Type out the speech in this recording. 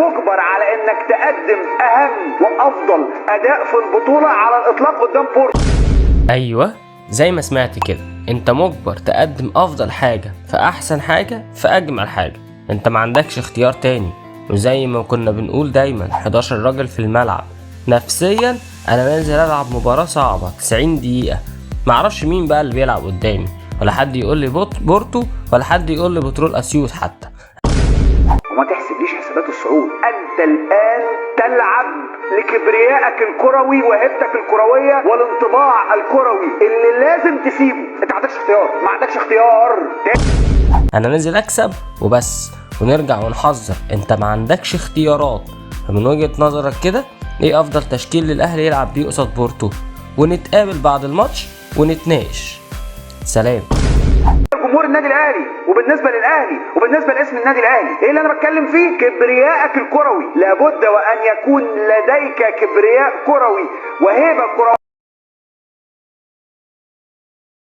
مجبر على انك تقدم اهم وافضل اداء في البطولة على الاطلاق قدام بورتو. ايوه زي ما سمعت كده، انت مجبر تقدم افضل حاجة في احسن حاجة في اجمل حاجة، انت ما عندكش اختيار تاني. وزي ما كنا بنقول دايما 11 راجل في الملعب. نفسيا انا نازل العب مباراة صعبة 90 دقيقة، معرفش مين بقى اللي بيلعب قدامي، ولا حد يقول لي بورتو ولا حد يقول لي بترول اسيوط حتى. وما تحسبليش حسابات الصعود، انت الان تلعب لكبريائك الكروي وهبتك الكرويه والانطباع الكروي اللي لازم تسيبه. انت ما عندكش اختيار، ما عندكش اختيار. انا نازل اكسب وبس، ونرجع ونحذر انت ما عندكش اختيارات. فمن وجهة نظرك كده ايه افضل تشكيل للاهلي يلعب بيه قصاد بورتو؟ ونتقابل بعد الماتش ونتناقش. سلام. جمهور النادي الاهلي وبالنسبه للاهلي وبالنسبه لاسم النادي الاهلي، ايه اللي انا بتكلم فيه؟ كبريائك الكروي. لابد وان يكون لديك كبرياء كروي وهيبه كرويه.